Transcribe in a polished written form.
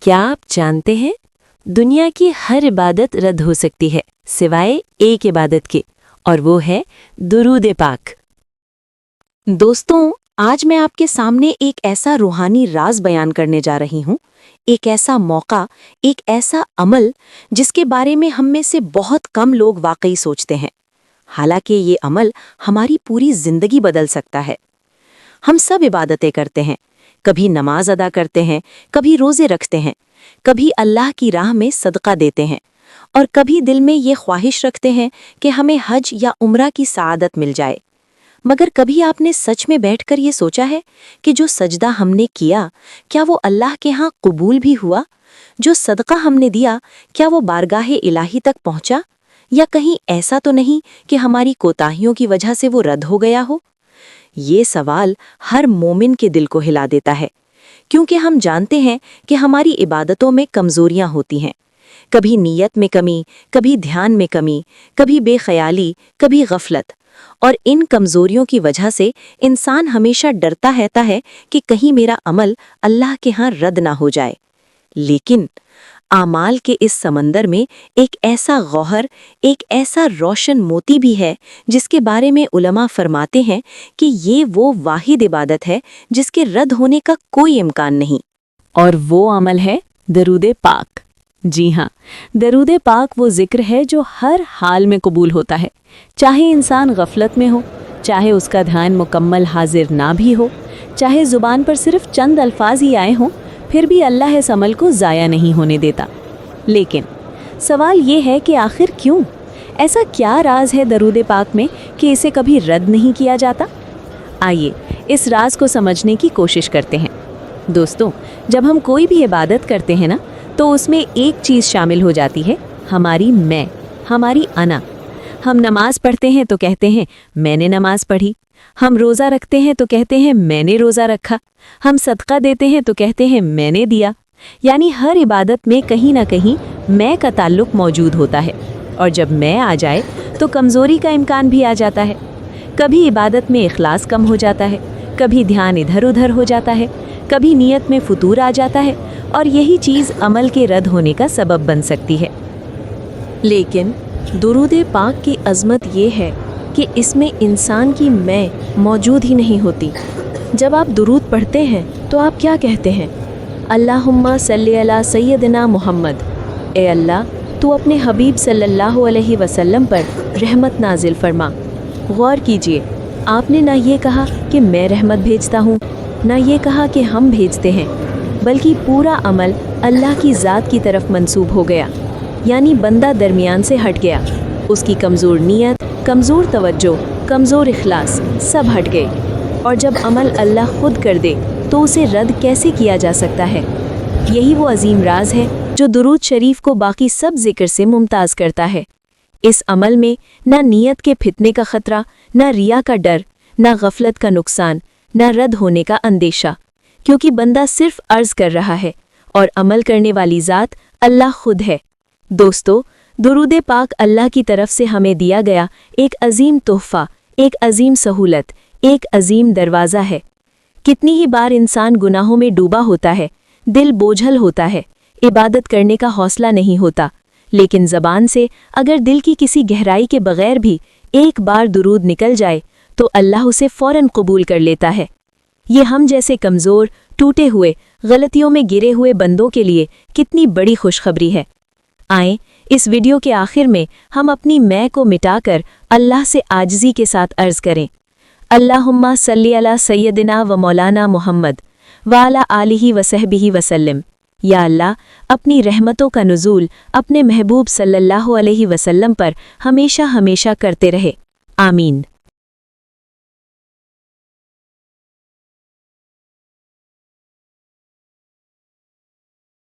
क्या आप जानते हैं दुनिया की हर इबादत रद्द हो सकती है सिवाय एक इबादत के, और वो है दुरूद पाक। दोस्तों, आज मैं आपके सामने एक ऐसा रूहानी राज बयान करने जा रही हूँ, एक ऐसा मौका, एक ऐसा अमल जिसके बारे में हम में से बहुत कम लोग वाकई सोचते हैं। हालांकि ये अमल हमारी पूरी जिंदगी बदल सकता है। हम सब इबादतें करते हैं, कभी नमाज अदा करते हैं, कभी रोजे रखते हैं, कभी अल्लाह की राह में सदका देते हैं, और कभी दिल में ये ख्वाहिश रखते हैं कि हमें हज या उम्रा की सआदत मिल जाए। मगर कभी आपने सच में बैठकर ये सोचा है कि जो सजदा हमने किया, क्या वो अल्लाह के यहाँ कबूल भी हुआ? जो सदका हमने दिया, क्या वो बारगाहे इलाही तक पहुँचा? या कहीं ऐसा तो नहीं कि हमारी कोताहियों की वजह से वो रद्द हो गया हो? ये सवाल हर मोमिन के दिल को हिला देता है, क्योंकि हम जानते हैं कि हमारी इबादतों में कमज़ोरियां होती हैं। कभी नीयत में कमी, कभी ध्यान में कमी, कभी बेख्याली, कभी गफलत। और इन कमज़ोरियों की वजह से इंसान हमेशा डरता रहता है कि कहीं मेरा अमल अल्लाह के यहाँ रद्द ना हो जाए। लेकिन आमाल के इस समंदर में एक ऐसा गौहर, एक ऐसा रोशन मोती भी है जिसके बारे में उलमा फरमाते हैं कि ये वो वाहिद इबादत है जिसके रद्द होने का कोई इम्कान नहीं, और वो अमल है दरूद पाक। जी हाँ, दरूद पाक वो जिक्र है जो हर हाल में कबूल होता है, चाहे इंसान गफलत में हो, चाहे उसका ध्यान मुकम्मल हाजिर ना भी हो, चाहे ज़ुबान पर सिर्फ चंद अल्फाज ही आए हों, फिर भी अल्लाह इस अमल को ज़ाया नहीं होने देता। लेकिन सवाल ये है कि आखिर क्यों? ऐसा क्या राज है दरूद पाक में कि इसे कभी रद्द नहीं किया जाता? आइए इस राज को समझने की कोशिश करते हैं। दोस्तों, जब हम कोई भी इबादत करते हैं ना, तो उसमें एक चीज़ शामिल हो जाती है, हमारी मैं, हमारी अना। हम नमाज पढ़ते हैं तो कहते हैं मैंने नमाज पढ़ी, हम रोज़ा रखते हैं तो कहते हैं मैंने रोज़ा रखा, हम सदका देते हैं तो कहते हैं मैंने दिया। यानी हर इबादत में कहीं ना कहीं मैं का ताल्लुक मौजूद होता है, और जब मैं आ जाए तो कमज़ोरी का इम्कान भी आ जाता है। कभी इबादत में इखलास कम हो जाता है, कभी ध्यान इधर उधर हो जाता है, कभी नीयत में फुतूर आ जाता है, और यही चीज़ अमल के रद्द होने का सबब बन सकती है। लेकिन दुरूद पाक की अज़मत ये है कि इसमें इंसान की मैं मौजूद ही नहीं होती। जब आप दुरूद पढ़ते हैं तो आप क्या कहते हैं? अल्लाहुम्मा सल्ली अला सय्यदना मुहम्मद। ए अल्लाह, तू अपने हबीब सल्लल्लाहु अलैहि वसल्लम पर रहमत नाजिल फरमा। गौर कीजिए, आपने ना ये कहा कि मैं रहमत भेजता हूँ, ना ये कहा कि हम भेजते हैं, बल्कि पूरा अमल अल्लाह की ज़ात की तरफ मंसूब हो गया। यानी बंदा दरमियान से हट गया, उसकी कमज़ोर नीयत, कमज़ोर तवज्जो, कमज़ोर इखलास सब हट गए। और जब अमल अल्लाह खुद कर दे तो उसे रद्द कैसे किया जा सकता है? यही वो अजीम राज है जो दुरूद शरीफ को बाकी सब जिक्र से मुमताज़ करता है। इस अमल में ना नीयत के फितने का ख़तरा, ना रिया का डर, ना गफलत का नुकसान, ना रद्द होने का अंदेशा, क्योंकि बंदा सिर्फ अर्ज़ कर रहा है और अमल करने वाली ज़ात अल्लाह खुद है। दोस्तों, दुरूद पाक अल्लाह की तरफ से हमें दिया गया एक अजीम तोहफ़ा, एक अजीम सहूलत, एक अजीम दरवाज़ा है। कितनी ही बार इंसान गुनाहों में डूबा होता है, दिल बोझल होता है, इबादत करने का हौसला नहीं होता, लेकिन ज़बान से अगर दिल की किसी गहराई के बग़ैर भी एक बार दुरूद निकल जाए तो अल्लाह उसे फ़ौरन कबूल कर लेता है। ये हम जैसे कमज़ोर, टूटे हुए, गलतियों में गिरे हुए बंदों के लिए कितनी बड़ी खुशखबरी है। आएँ इस वीडियो के आखिर में हम अपनी मैं को मिटाकर अल्लाह से आजिज़ी के साथ अर्ज़ करें, अल्लाहुम्मा सल्ली अला सय्यदिना व मौलाना मुहम्मद व अला आलिही व सहबिही वसल्लम। या अल्लाह, अपनी रहमतों का नुज़ूल अपने महबूब सल्लल्लाहु अलैहि वसल्लम पर हमेशा हमेशा करते रहे। आमीन।